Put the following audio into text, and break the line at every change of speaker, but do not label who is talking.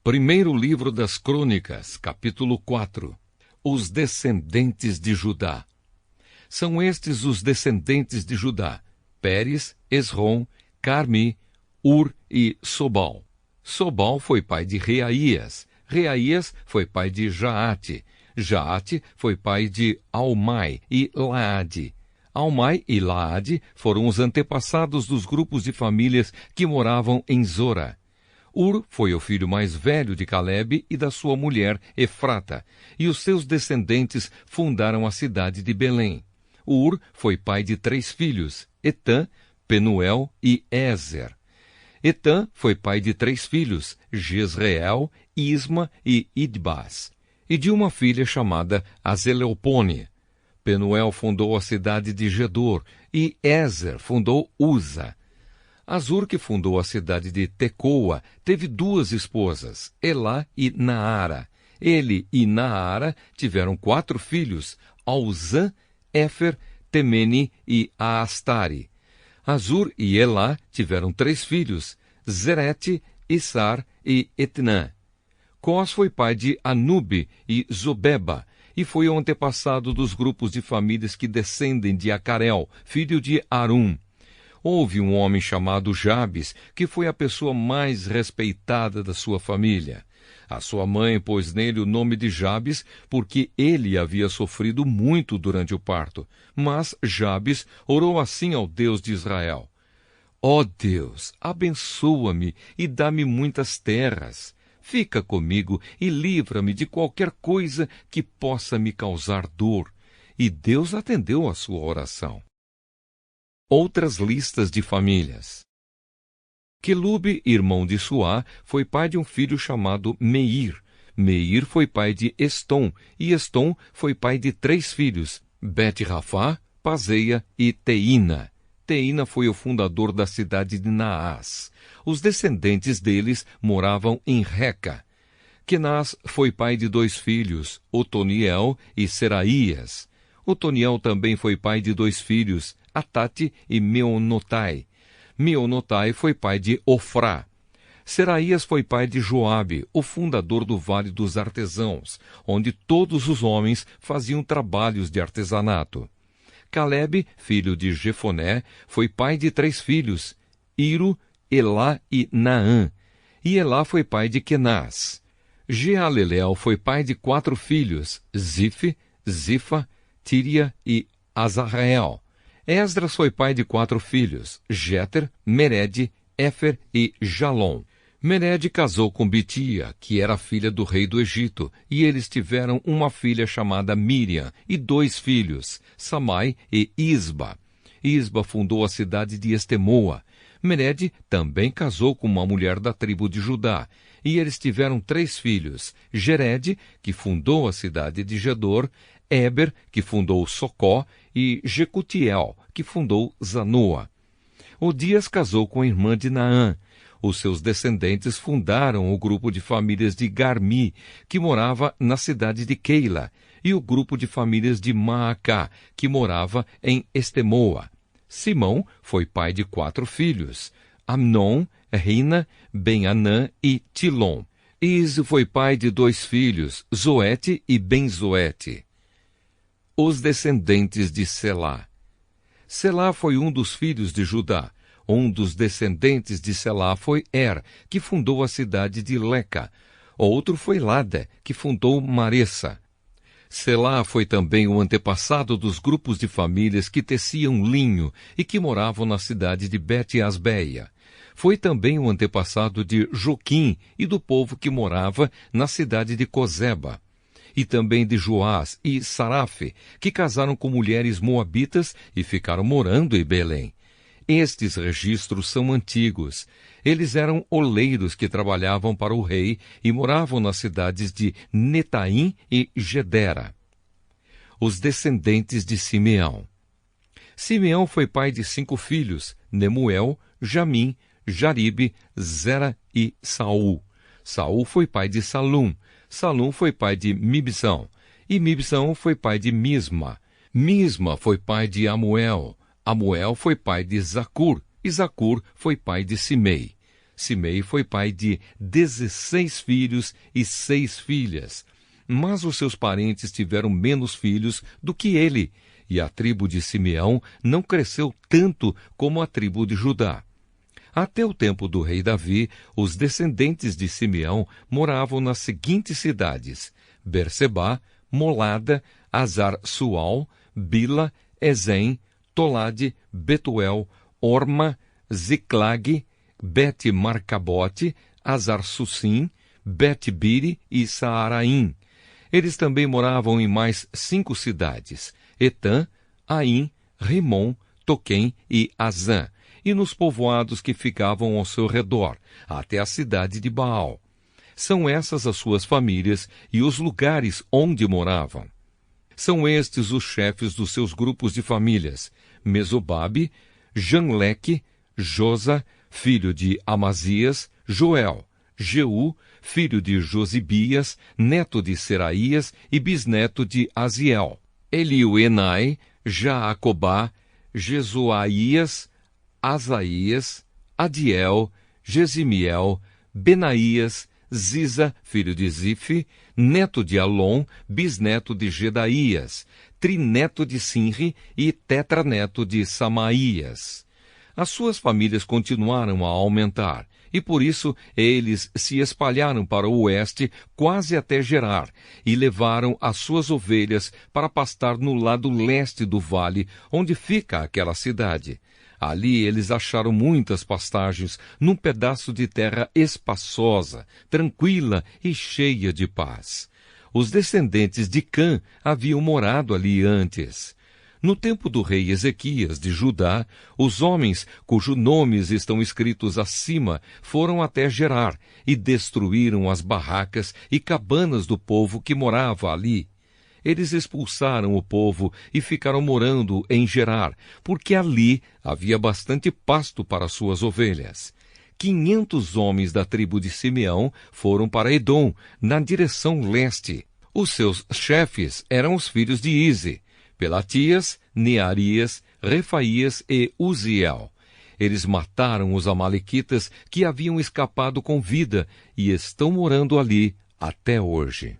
Primeiro livro das Crônicas, capítulo 4. Os descendentes de Judá. São estes os descendentes de Judá: Pérez, Esrom, Carmi, Ur e Sobal. Sobal foi pai de Reaías. Reaías foi pai de Jaate. Jaate foi pai de Almai e Laade. Almai e Laade foram os antepassados dos grupos de famílias que moravam em Zora. Ur foi o filho mais velho de Calebe e da sua mulher Efrata, e os seus descendentes fundaram a cidade de Belém. Ur foi pai de 3 filhos, Etã, Penuel e Ézer. Etã foi pai de 3 filhos, Jezreel, Isma e Idbás, e de uma filha chamada Azeleopone. Penuel fundou a cidade de Gedor, e Ézer fundou Uza. Azur, que fundou a cidade de Tecoa, teve 2 esposas, Elá e Naara. Ele e Naara tiveram 4 filhos, Auzã, Éfer, Temene e Aastari. Azur e Elá tiveram 3 filhos, Zerete, Issar e Etnã. Cós foi pai de Anube e Zobeba, e foi o antepassado dos grupos de famílias que descendem de Acarel, filho de Arum. Houve um homem chamado Jabes, que foi a pessoa mais respeitada da sua família. A sua mãe pôs nele o nome de Jabes, porque ele havia sofrido muito durante o parto. Mas Jabes orou assim ao Deus de Israel: Ó Deus, abençoa-me e dá-me muitas terras. Fica comigo e livra-me de qualquer coisa que possa me causar dor. E Deus atendeu a sua oração. Outras listas de famílias. Quelube, irmão de Suá, foi pai de um filho chamado Meir. Meir foi pai de Estom, e Estom foi pai de 3 filhos, Bet-Rafá, Pazeia e Teína. Teína foi o fundador da cidade de Naás. Os descendentes deles moravam em Reca. Kenaz foi pai de 2 filhos, Otoniel e Seraías. Otoniel também foi pai de 2 filhos, Atate e Meonotai. Meonotai foi pai de Ofrá. Seraías foi pai de Joabe, o fundador do Vale dos Artesãos, onde todos os homens faziam trabalhos de artesanato. Calebe, filho de Jefoné, foi pai de 3 filhos, Iro, Elá e Naã. E Elá foi pai de Kenaz. Jealelel foi pai de 4 filhos, Zife, Zifa, Tíria e Azarrael. Esdras foi pai de 4 filhos, Jéter, Mered, Éfer e Jalom. Mered casou com Bitia, que era filha do rei do Egito, e eles tiveram uma filha chamada Miriam e 2 filhos, Samai e Isba. Isba fundou a cidade de Estemoa. Mered também casou com uma mulher da tribo de Judá, e eles tiveram 3 filhos, Gered, que fundou a cidade de Gedor, Éber, que fundou Socó, e Jecutiel, que fundou Zanoa. Odias casou com a irmã de Naã. Os seus descendentes fundaram o grupo de famílias de Garmi, que morava na cidade de Keila, e o grupo de famílias de Maacá, que morava em Estemoa. Simão foi pai de 4 filhos, Amnon, Rina, Ben-Anã e Tilom. Is foi pai de 2 filhos, Zoete e Ben-Zoete. Os descendentes de Selá. Selá foi um dos filhos de Judá. Um dos descendentes de Selá foi que fundou a cidade de Leca. Outro foi Lada, que fundou Maressa. Selá foi também o antepassado dos grupos de famílias que teciam linho e que moravam na cidade de Bet-Asbeia. Foi também o antepassado de Joquim e do povo que morava na cidade de Cozeba. E também de Joás e Sarafe, que casaram com mulheres moabitas e ficaram morando em Belém. Estes registros são antigos. Eles eram oleiros que trabalhavam para o rei e moravam nas cidades de Netaim e Gedera. Os descendentes de Simeão. Simeão foi pai de 5 filhos, Nemuel, Jamim, Jaribe, Zera e Saul. Saul foi pai de Salum. Salum foi pai de Mibsão, e Mibsão foi pai de Misma. Misma foi pai de Amuel. Amuel foi pai de Zacur, e Zacur foi pai de Simei. Simei foi pai de 16 filhos e 6 filhas. Mas os seus parentes tiveram menos filhos do que ele, e a tribo de Simeão não cresceu tanto como a tribo de Judá. Até o tempo do rei Davi, os descendentes de Simeão moravam nas seguintes cidades: Berseba, Molada, Azar-Sual, Bila, Ezem, Tolade, Betuel, Orma, Ziclag, Bet-Marcabote, Azar-Sussim, Bet-Biri e Saaraim. Eles também moravam em mais 5 cidades: Etã, Aim, Rimon, Toquém e Azã, e nos povoados que ficavam ao seu redor, até a cidade de Baal. São essas as suas famílias e os lugares onde moravam. São estes os chefes dos seus grupos de famílias: Mesobabe, Janleque, Josa, filho de Amazias, Joel, Jeú, filho de Josibias, neto de Seraías e bisneto de Aziel, Elioenai, Jaacobá, Jesuaías, Asaías, Adiel, Gesimiel, Benaías, Ziza, filho de Zife, neto de Alon, bisneto de Gedaías, trineto de Sinri e tetraneto de Samaías. As suas famílias continuaram a aumentar, e por isso eles se espalharam para o oeste quase até Gerar, e levaram as suas ovelhas para pastar no lado leste do vale, onde fica aquela cidade. Ali eles acharam muitas pastagens num pedaço de terra espaçosa, tranquila e cheia de paz. Os descendentes de Cã haviam morado ali antes. No tempo do rei Ezequias de Judá, os homens cujos nomes estão escritos acima foram até Gerar e destruíram as barracas e cabanas do povo que morava ali. Eles expulsaram o povo e ficaram morando em Gerar, porque ali havia bastante pasto para suas ovelhas. 500 homens da tribo de Simeão foram para Edom, na direção leste. Os seus chefes eram os filhos de Ize: Pelatias, Nearias, Refaías e Uziel. Eles mataram os amalequitas que haviam escapado com vida e estão morando ali até hoje.